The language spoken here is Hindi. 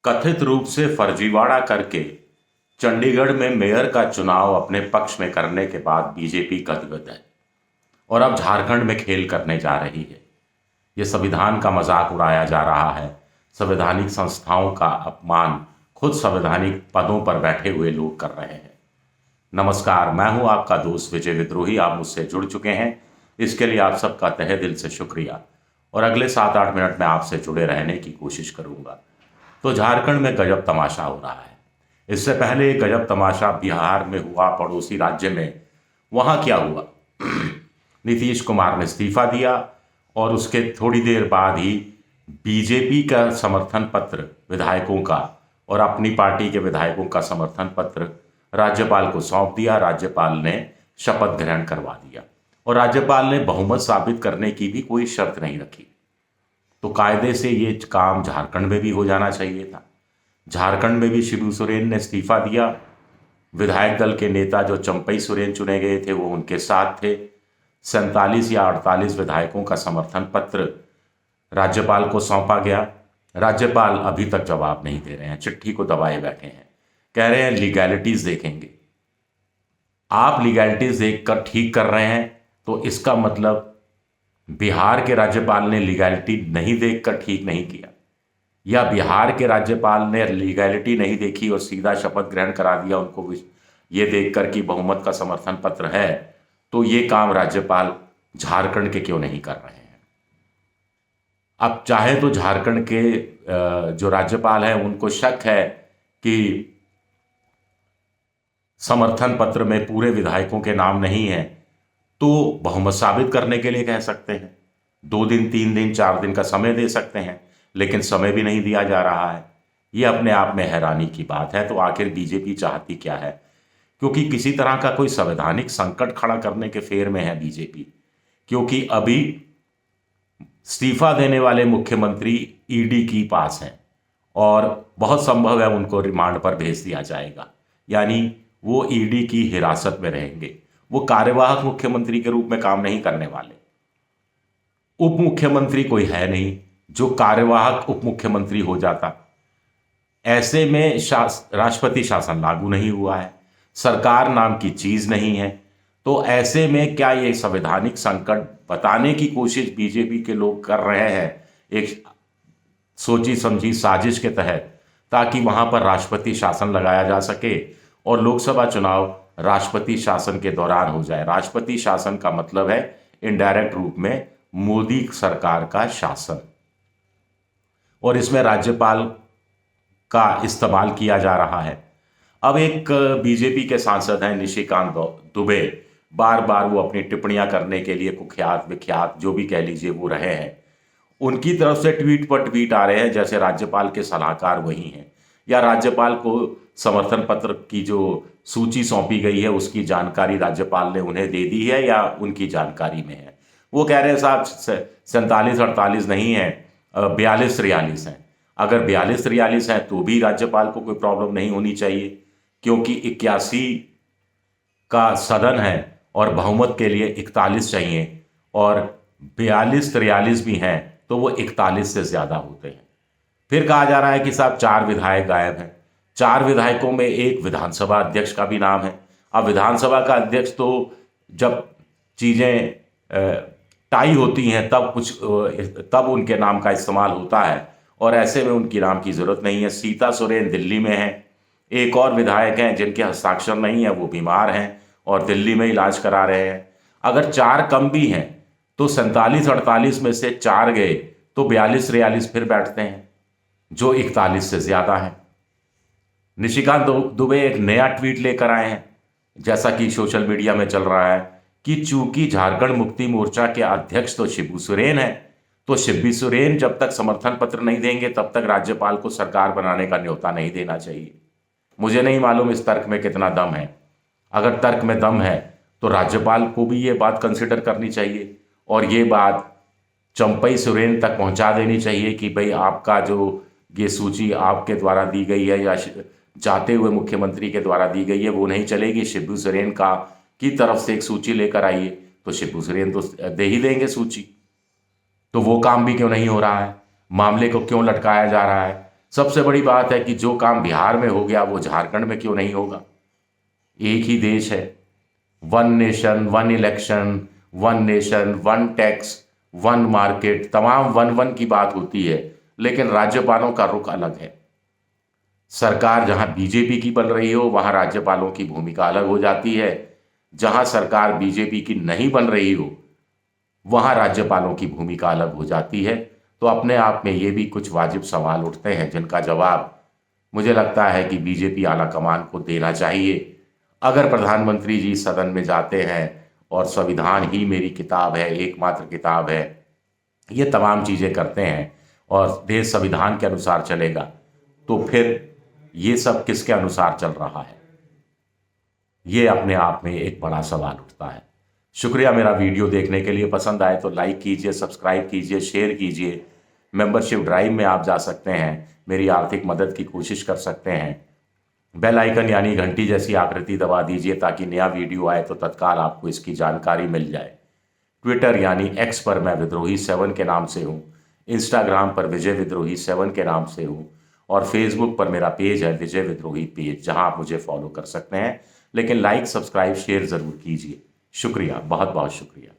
कथित रूप से फर्जीवाड़ा करके चंडीगढ़ में मेयर का चुनाव अपने पक्ष में करने के बाद बीजेपी गदगद है और अब झारखंड में खेल करने जा रही है। ये संविधान का मजाक उड़ाया जा रहा है, संवैधानिक संस्थाओं का अपमान खुद संवैधानिक पदों पर बैठे हुए लोग कर रहे हैं। नमस्कार, मैं हूं आपका दोस्त विजय विद्रोही। आप मुझसे जुड़ चुके हैं, इसके लिए आप सबका तहे दिल से शुक्रिया और अगले 7-8 मिनट में आपसे जुड़े रहने की कोशिश करूंगा। तो झारखंड में गजब तमाशा हो रहा है। इससे पहले गजब तमाशा बिहार में हुआ, पड़ोसी राज्य में। वहां क्या हुआ? नीतीश कुमार ने इस्तीफा दिया और उसके थोड़ी देर बाद ही बीजेपी का समर्थन पत्र विधायकों का और अपनी पार्टी के विधायकों का समर्थन पत्र राज्यपाल को सौंप दिया। राज्यपाल ने शपथ ग्रहण करवा दिया और राज्यपाल ने बहुमत साबित करने की भी कोई शर्त नहीं रखी। तो कायदे से ये काम झारखंड में भी हो जाना चाहिए था। झारखंड में भी शिबू सोरेन ने इस्तीफा दिया। विधायक दल के नेता जो चंपई सोरेन चुने गए थे वो उनके साथ थे। 47 या 48 विधायकों का समर्थन पत्र राज्यपाल को सौंपा गया। राज्यपाल अभी तक जवाब नहीं दे रहे हैं, चिट्ठी को दबाए बैठे हैं, कह रहे हैं लीगैलिटीज देखेंगे। आप लीगैलिटीज देखकर ठीक कर रहे हैं तो इसका मतलब बिहार के राज्यपाल ने लीगैलिटी नहीं देखकर ठीक नहीं किया, या बिहार के राज्यपाल ने लीगैलिटी नहीं देखी और सीधा शपथ ग्रहण करा दिया उनको ये देखकर कि बहुमत का समर्थन पत्र है, तो ये काम राज्यपाल झारखंड के क्यों नहीं कर रहे हैं? अब चाहे तो झारखंड के जो राज्यपाल हैं उनको शक है कि समर्थन पत्र में पूरे विधायकों के नाम नहीं है, तो बहुमत साबित करने के लिए कह सकते हैं। 2 दिन, 3 दिन, 4 दिन का समय दे सकते हैं, लेकिन समय भी नहीं दिया जा रहा है। ये अपने आप में हैरानी की बात है। तो आखिर बीजेपी चाहती क्या है? क्योंकि किसी तरह का कोई संवैधानिक संकट खड़ा करने के फेर में है बीजेपी, क्योंकि अभी इस्तीफा देने वाले मुख्यमंत्री ईडी के पास हैं और बहुत संभव है उनको रिमांड पर भेज दिया जाएगा, यानी वो ईडी की हिरासत में रहेंगे। वो कार्यवाहक मुख्यमंत्री के रूप में काम नहीं करने वाले। उप मुख्यमंत्री कोई है नहीं जो कार्यवाहक उप मुख्यमंत्री हो जाता। ऐसे में राष्ट्रपति शासन लागू नहीं हुआ है, सरकार नाम की चीज नहीं है। तो ऐसे में क्या ये संवैधानिक संकट बताने की कोशिश बीजेपी के लोग कर रहे हैं एक सोची समझी साजिश के तहत, ताकि वहां पर राष्ट्रपति शासन लगाया जा सके और लोकसभा चुनाव राष्ट्रपति शासन के दौरान हो जाए। राष्ट्रपति शासन का मतलब है इनडायरेक्ट रूप में मोदी सरकार का शासन, और इसमें राज्यपाल का इस्तेमाल किया जा रहा है। अब एक बीजेपी के सांसद हैं निशिकांत दुबे, बार बार वो अपनी टिप्पणियां करने के लिए कुख्यात विख्यात जो भी कह लीजिए वो रहे हैं। उनकी तरफ से ट्वीट पर ट्वीट आ रहे हैं जैसे राज्यपाल के सलाहकार वही हैं, या राज्यपाल को समर्थन पत्र की जो सूची सौंपी गई है उसकी जानकारी राज्यपाल ने उन्हें दे दी है या उनकी जानकारी में है। वो कह रहे हैं साहब 47-48 नहीं है, 42-43 हैं। अगर 42-43 हैं तो भी राज्यपाल को कोई प्रॉब्लम नहीं होनी चाहिए, क्योंकि 81 का सदन है और बहुमत के लिए 41 चाहिए, और 42-43 भी हैं तो वो 41 से ज्यादा होते हैं। फिर कहा जा रहा है कि साहब 4 विधायक गायब हैं। 4 विधायकों में एक विधानसभा अध्यक्ष का भी नाम है। अब विधानसभा का अध्यक्ष तो जब चीजें टाई होती हैं तब उनके नाम का इस्तेमाल होता है, और ऐसे में उनकी नाम की जरूरत नहीं है। सीता सोरेन दिल्ली में है। एक और विधायक हैं जिनके हस्ताक्षर नहीं है, वो बीमार हैं और दिल्ली में इलाज करा रहे हैं। अगर 4 कम भी हैं तो 47-48 में से 4 गए तो 42-43 फिर बैठते हैं, जो 41 से ज्यादा है। निशिकांत दुबे एक नया ट्वीट लेकर आए हैं, जैसा कि सोशल मीडिया में चल रहा है, कि चूंकि झारखंड मुक्ति मोर्चा के अध्यक्ष तो शिबू सोरेन है, तो शिबू सोरेन जब तक समर्थन पत्र नहीं देंगे तब तक राज्यपाल को सरकार बनाने का न्योता नहीं देना चाहिए। मुझे नहीं मालूम इस तर्क में कितना दम है। अगर तर्क में दम है तो राज्यपाल को भी ये बात कंसिडर करनी चाहिए और ये बात चंपई सोरेन तक पहुंचा देनी चाहिए कि भाई आपका जो ये सूची आपके द्वारा दी गई है या जाते हुए मुख्यमंत्री के द्वारा दी गई है वो नहीं चलेगी। शिबू सोरेन की तरफ से एक सूची लेकर आइए, तो शिबू सोरेन तो दे ही देंगे सूची। तो वो काम भी क्यों नहीं हो रहा है? मामले को क्यों लटकाया जा रहा है? सबसे बड़ी बात है कि जो काम बिहार में हो गया वो झारखंड में क्यों नहीं होगा? एक ही देश है, one nation one election, one nation one tax, one market, तमाम वन वन की बात होती है, लेकिन राज्यपालों का रुख अलग है। सरकार जहां बीजेपी की बन रही हो वहां राज्यपालों की भूमिका अलग हो जाती है, जहां सरकार बीजेपी की नहीं बन रही हो वहां राज्यपालों की भूमिका अलग हो जाती है। तो अपने आप में ये भी कुछ वाजिब सवाल उठते हैं जिनका जवाब मुझे लगता है कि बीजेपी आलाकमान को देना चाहिए। अगर प्रधानमंत्री जी सदन में जाते हैं और संविधान ही मेरी किताब है, एकमात्र किताब है, ये तमाम चीज़ें करते हैं और देश संविधान के अनुसार चलेगा, तो फिर ये सब किसके अनुसार चल रहा है? ये अपने आप में एक बड़ा सवाल उठता है। शुक्रिया मेरा वीडियो देखने के लिए। पसंद आए तो लाइक कीजिए, सब्सक्राइब कीजिए, शेयर कीजिए। मेंबरशिप ड्राइव में आप जा सकते हैं, मेरी आर्थिक मदद की कोशिश कर सकते हैं। बेल आइकन यानी घंटी जैसी आकृति दबा दीजिए ताकि नया वीडियो आए तो तत्काल आपको इसकी जानकारी मिल जाए। ट्विटर यानी एक्स पर मैं विद्रोही7 के नाम से हूँ, इंस्टाग्राम पर विजय विद्रोही7 के नाम से हूँ और फेसबुक पर मेरा पेज है विजय विद्रोही पेज, जहाँ आप मुझे फॉलो कर सकते हैं। लेकिन लाइक सब्सक्राइब शेयर ज़रूर कीजिए। शुक्रिया, बहुत बहुत शुक्रिया।